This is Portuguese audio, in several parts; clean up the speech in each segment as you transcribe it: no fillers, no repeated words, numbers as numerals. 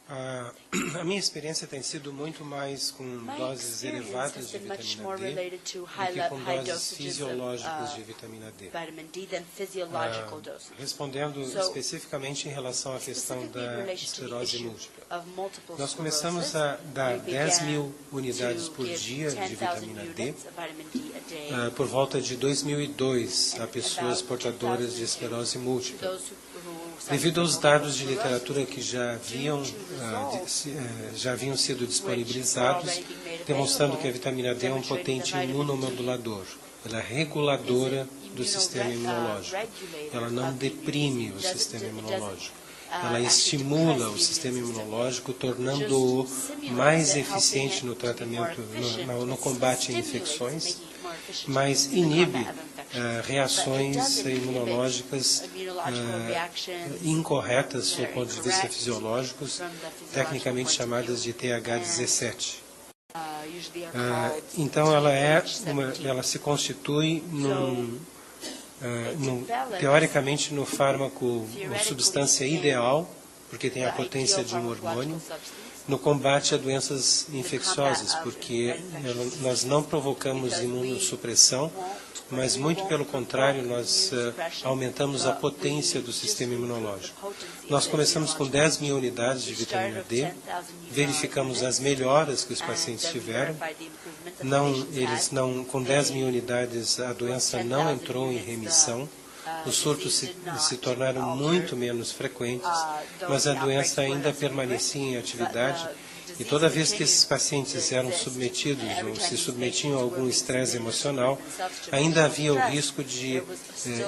A minha experiência tem sido muito mais com doses elevadas de vitamina D do que com doses fisiológicas de vitamina D. Respondendo especificamente em relação à questão da esclerose múltipla. Nós começamos a dar 10 mil unidades por dia de vitamina D por volta de 2002 a pessoas portadoras de esclerose múltipla. Devido aos dados de literatura que já haviam sido disponibilizados, demonstrando que a vitamina D é um potente imunomodulador. Ela é reguladora do sistema imunológico. Ela não deprime o sistema imunológico. Ela estimula o sistema imunológico, tornando-o mais eficiente no tratamento, no combate a infecções, mas inibe reações imunológicas incorretas do ponto de vista fisiológico, tecnicamente chamadas de TH17. Então, ela se constitui teoricamente no fármaco, uma substância ideal, porque tem a potência de um hormônio, no combate a doenças infecciosas, porque nós não provocamos imunossupressão, mas muito pelo contrário, nós aumentamos a potência do sistema imunológico. Nós começamos com 10 mil unidades de vitamina D, verificamos as melhoras que os pacientes tiveram. Com 10 mil unidades a doença não entrou em remissão, os surtos se tornaram muito menos frequentes, mas a doença ainda permanecia em atividade. E toda vez que esses pacientes eram submetidos ou se submetiam a algum estresse emocional, ainda havia o risco de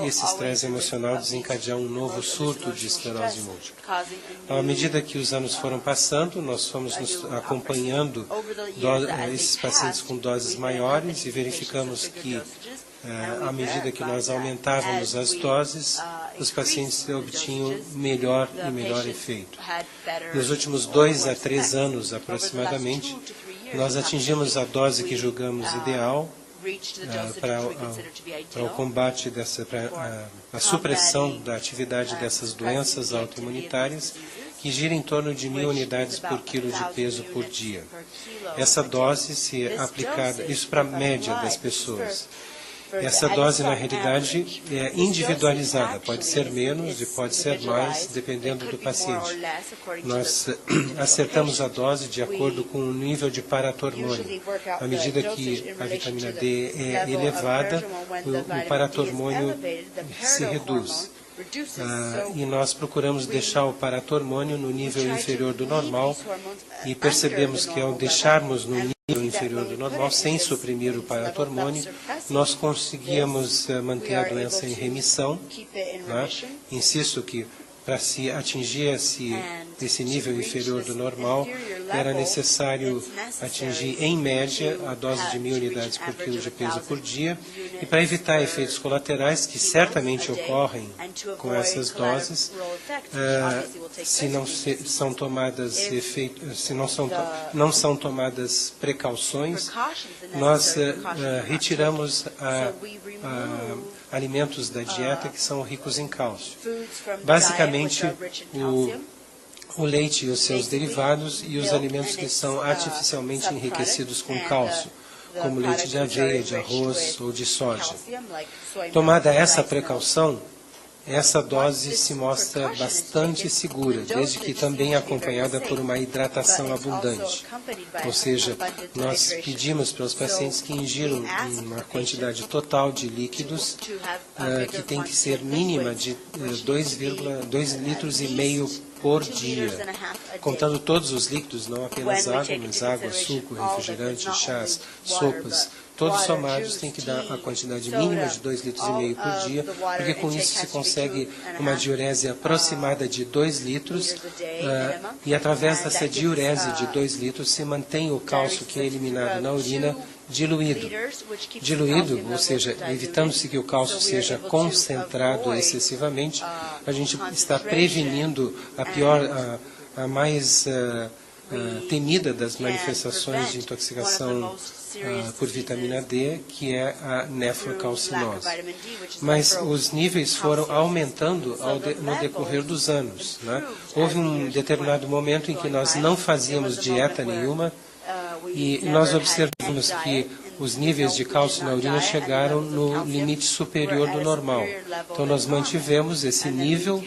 esse estresse emocional desencadear um novo surto de esclerose múltipla. À medida que os anos foram passando, nós fomos acompanhando esses pacientes com doses maiores e verificamos que, à medida que nós aumentávamos as doses, os pacientes obtinham melhor e melhor efeito. Nos últimos 2 a 3 anos, aproximadamente, nós atingimos a dose que julgamos ideal para o combate, para a supressão da atividade dessas doenças autoimunitárias, que gira em torno de 1.000 unidades por quilo de peso por dia. Essa dose, se aplicada, isso para a média das pessoas. Essa dose, na realidade, é individualizada. Pode ser menos e pode ser mais, dependendo do paciente. Nós acertamos a dose de acordo com o nível de paratormônio. À medida que a vitamina D é elevada, o paratormônio se reduz. E nós procuramos deixar o paratormônio no nível inferior do normal e percebemos que ao deixarmos no nível inferior do normal, sem suprimir o paratormônio, nós conseguíamos manter a doença em remissão. Insisto que para se atingir esse nível inferior do normal, era necessário atingir, em média, a dose de 1.000 unidades por quilo de peso por dia, e para evitar efeitos colaterais que certamente ocorrem com essas doses, se não são tomadas precauções, nós retiramos alimentos da dieta que são ricos em cálcio. Basicamente, o leite e os seus derivados e os alimentos que são artificialmente enriquecidos com cálcio, como leite de aveia, de arroz ou de soja. Tomada essa precaução, essa dose se mostra bastante segura, desde que também acompanhada por uma hidratação abundante. Ou seja, nós pedimos para os pacientes que ingiram uma quantidade total de líquidos que tem que ser mínima de 2,5 litros por dia, contando todos os líquidos, não apenas água, mas água, suco, refrigerante, chás, sopas. Todos somados têm que dar a quantidade mínima de 2,5 litros por dia, porque com isso se consegue uma diurese aproximada de 2 litros, e através dessa diurese de 2 litros se mantém o cálcio que é eliminado na urina diluído, ou seja, evitando-se que o cálcio seja concentrado excessivamente, a gente está prevenindo a mais temida das manifestações de intoxicação por vitamina D, que é a nefrocalcinose. Mas os níveis foram aumentando no decorrer dos anos, né? Houve um determinado momento em que nós não fazíamos dieta nenhuma e nós observamos que os níveis de cálcio na urina chegaram no limite superior do normal. Então, nós mantivemos esse nível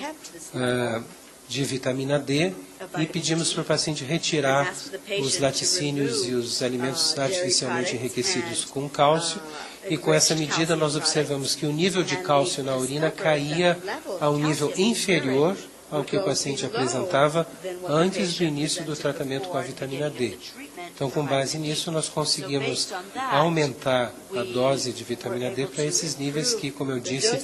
de vitamina D e pedimos para o paciente retirar os laticínios e os alimentos artificialmente enriquecidos com cálcio. E com essa medida nós observamos que o nível de cálcio na urina caía a um nível inferior ao que o paciente apresentava antes do início do tratamento com a vitamina D. Então, com base nisso, nós conseguimos aumentar a dose de vitamina D para esses níveis que, como eu disse,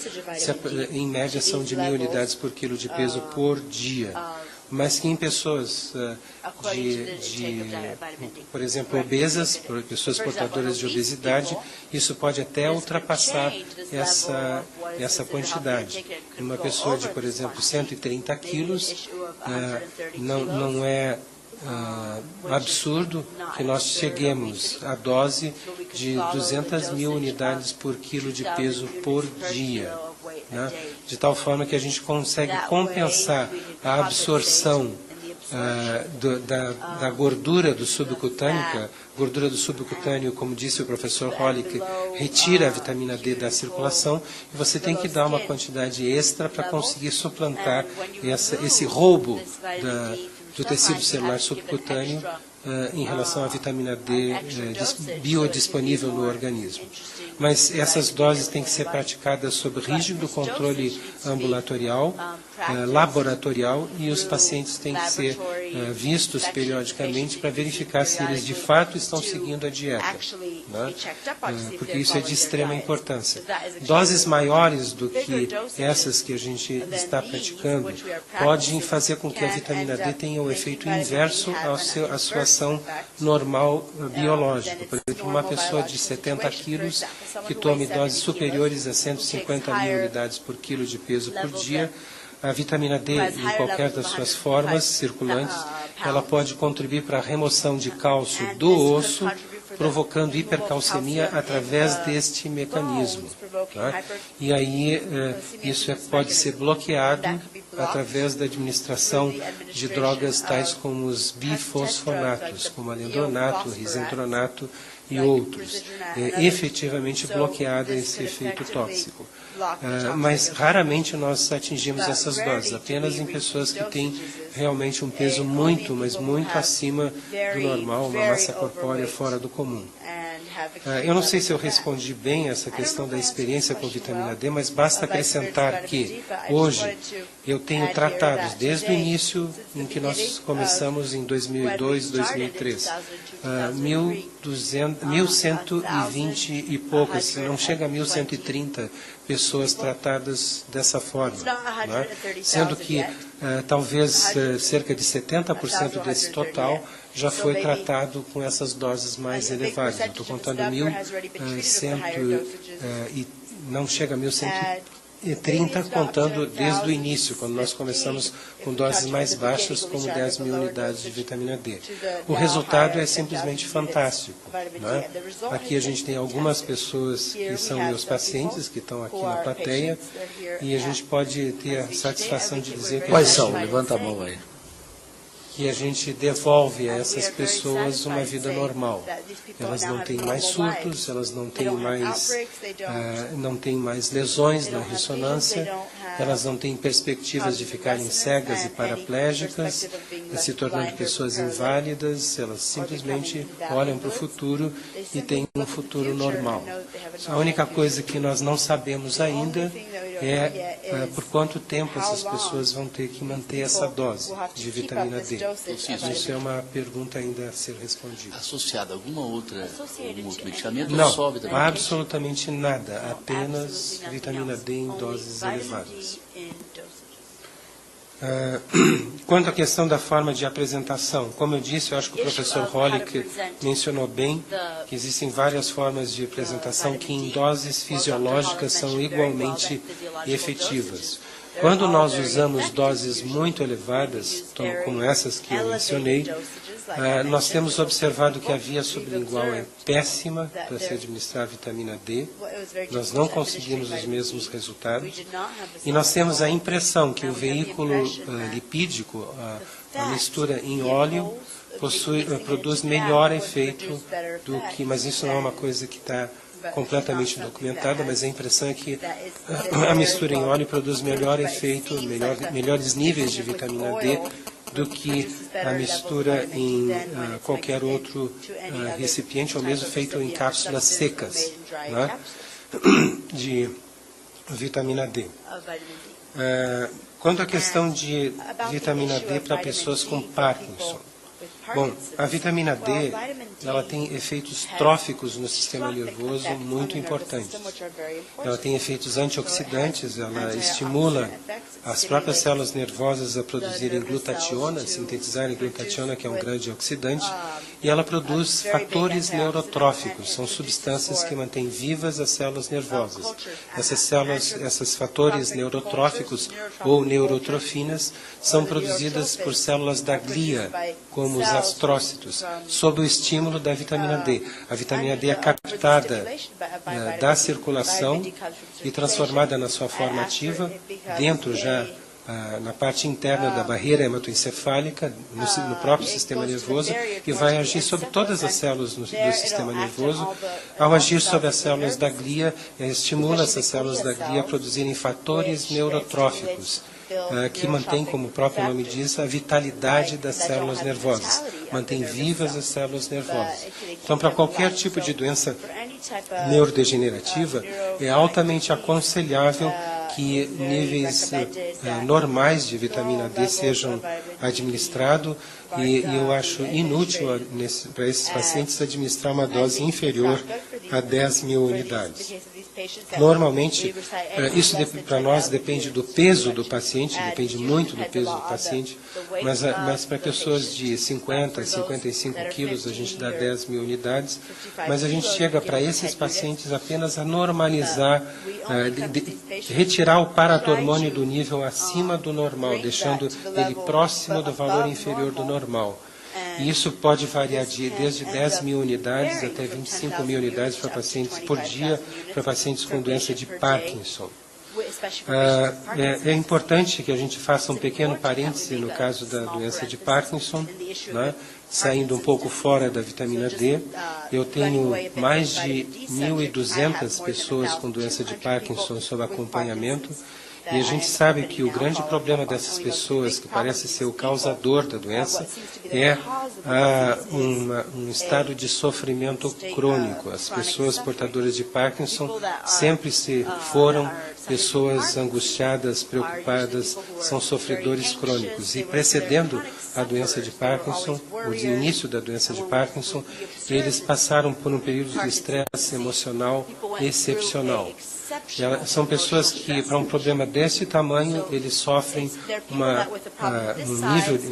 em média são de 1.000 unidades por quilo de peso por dia. Mas que em pessoas por exemplo, obesas, pessoas portadoras de obesidade, isso pode até ultrapassar essa quantidade. Uma pessoa de, por exemplo, 130 quilos, não é absurdo que nós cheguemos à dose de 200.000 unidades por quilo de peso por dia, né? De tal forma que a gente consegue compensar a absorção da gordura do subcutâneo. Gordura do subcutâneo, como disse o professor Holly, que retira a vitamina D da circulação, e você tem que dar uma quantidade extra para conseguir suplantar esse roubo do tecido celular subcutâneo em relação à vitamina D biodisponível no organismo. Mas essas doses têm que ser praticadas sob rígido controle ambulatorial, laboratorial, e os pacientes têm que ser vistos periodicamente para verificar se eles de fato estão seguindo a dieta, né? Porque isso é de extrema importância. Doses maiores do que essas que a gente está praticando podem fazer com que a vitamina D tenha um efeito inverso à sua ação normal biológica. Por exemplo, uma pessoa de 70 quilos que tome doses superiores a 150.000 unidades por quilo de peso por dia, a vitamina D, em qualquer das suas formas circulantes, ela pode contribuir para a remoção de cálcio do osso, provocando hipercalcemia através deste mecanismo, tá? E aí isso pode ser bloqueado através da administração de drogas tais como os bifosfonatos, como alendronato, risendronato e outros. Efetivamente bloqueada esse efeito tóxico. Mas raramente nós atingimos essas doses, apenas em pessoas que têm realmente um peso muito, mas muito acima do normal, uma massa corpórea fora do comum. Eu não sei se eu respondi bem essa questão da experiência com vitamina D, mas basta acrescentar que hoje eu tenho tratados desde o início em que nós começamos em 2002, 2003, 1.120 e poucas, não chega a 1.130 pessoas tratadas dessa forma, né? Sendo que talvez cerca de 70% desse total já foi tratado com essas doses mais elevadas. Eu estou contando 1.100 e não chega a 1.130, contando desde o início, quando nós começamos com doses mais baixas, como 10.000 unidades de vitamina D. O resultado é simplesmente fantástico, né? Aqui a gente tem algumas pessoas que são meus pacientes, que estão aqui na plateia, e a gente pode ter a satisfação de dizer que... Quais são? Levanta a mão aí. Que a gente devolve a essas pessoas uma vida normal. Elas não têm mais surtos, elas não têm mais lesões na ressonância, elas não têm perspectivas de ficarem cegas e paraplégicas, se tornando pessoas inválidas, elas simplesmente olham para o futuro e têm um futuro normal. A única coisa que nós não sabemos ainda é por quanto tempo essas pessoas vão ter que manter essa dose de vitamina D. Isso é uma pergunta ainda a ser respondida. Associada a algum outro medicamento? Não, ou só vitamina D? Absolutamente nada, apenas vitamina D em doses elevadas. Quanto à questão da forma de apresentação, como eu disse, eu acho que o professor Hollick mencionou bem que existem várias formas de apresentação que em doses fisiológicas são igualmente efetivas. Quando nós usamos doses muito elevadas, como essas que eu mencionei, nós temos observado que a via sublingual é péssima para se administrar a vitamina D. Nós não conseguimos os mesmos resultados. E nós temos a impressão que o veículo lipídico, a mistura em óleo, produz melhor efeito do que... Mas isso não é uma coisa que está completamente documentada, mas a impressão é que a mistura em óleo produz melhor efeito, melhores níveis de vitamina D do que a mistura em qualquer outro recipiente, ou mesmo feito em cápsulas secas, né, de vitamina D. Quanto à questão de vitamina D para pessoas com Parkinson, bom, a vitamina D, ela tem efeitos tróficos no sistema nervoso muito importantes. Ela tem efeitos antioxidantes, ela estimula as próprias células nervosas a produzirem glutationa, sintetizarem glutationa, que é um grande oxidante, e ela produz fatores neurotróficos, são substâncias que mantêm vivas as células nervosas. Esses fatores neurotróficos ou neurotrofinas são produzidas por células da glia, como os astrócitos, sob o estímulo da vitamina D. A vitamina D é captada da circulação e transformada na sua forma ativa, dentro já na parte interna da barreira hematoencefálica, no próprio sistema nervoso, e vai agir sobre todas as células do sistema nervoso. Ao agir sobre as células da glia, estimula essas células da glia a produzirem fatores neurotróficos, que mantém, como o próprio nome diz, a vitalidade das células nervosas, mantém vivas as células nervosas. Então, para qualquer tipo de doença neurodegenerativa, é altamente aconselhável que níveis normais de vitamina D sejam administrados, e eu acho inútil para esses pacientes administrar uma dose inferior a 10.000 unidades. Normalmente, isso para nós depende do peso do paciente, depende muito do peso do paciente, mas para pessoas de 50 a 55 quilos a gente dá 10.000 unidades, mas a gente chega para esses pacientes apenas a normalizar, retirar o paratormônio do nível acima do normal, deixando ele próximo do valor inferior do normal. E isso pode variar desde 10.000 unidades até 25.000 unidades para pacientes por dia, para pacientes com doença de Parkinson. É importante que a gente faça um pequeno parêntese no caso da doença de Parkinson, né, saindo um pouco fora da vitamina D. Eu tenho mais de 1.200 pessoas com doença de Parkinson sob acompanhamento, e a gente sabe que o grande problema dessas pessoas, que parece ser o causador da doença, é um estado de sofrimento crônico. As pessoas portadoras de Parkinson sempre foram pessoas angustiadas, preocupadas, são sofredores crônicos. E precedendo a doença de Parkinson, o início da doença de Parkinson, eles passaram por um período de estresse emocional excepcional. São pessoas que, para um problema desse tamanho, eles sofrem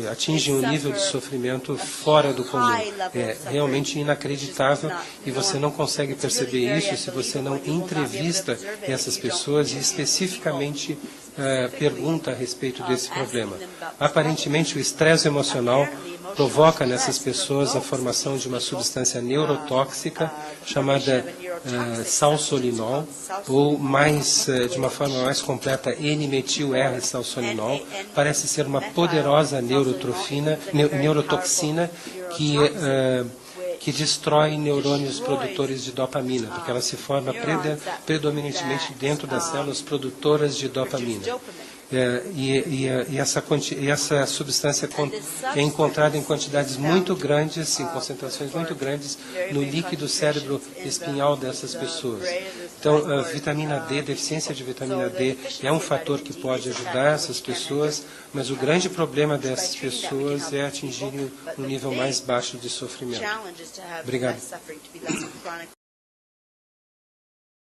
atingem um nível de sofrimento fora do comum. É realmente inacreditável, e você não consegue perceber isso se você não entrevista essas pessoas e especificamente pergunta a respeito desse problema. Aparentemente, o estresse emocional provoca nessas pessoas a formação de uma substância neurotóxica chamada salsolinol, ou de uma forma mais completa, N-metil-R-salsolinol. Parece ser uma poderosa neurotoxina que destrói neurônios produtores de dopamina, porque ela se forma predominantemente dentro das células produtoras de dopamina. Essa substância é encontrada em quantidades muito grandes, em concentrações muito grandes, no líquido cérebro espinhal dessas pessoas. Então, a vitamina D, deficiência de vitamina D, é um fator que pode ajudar essas pessoas, mas o grande problema dessas pessoas é atingirem um nível mais baixo de sofrimento. Obrigado.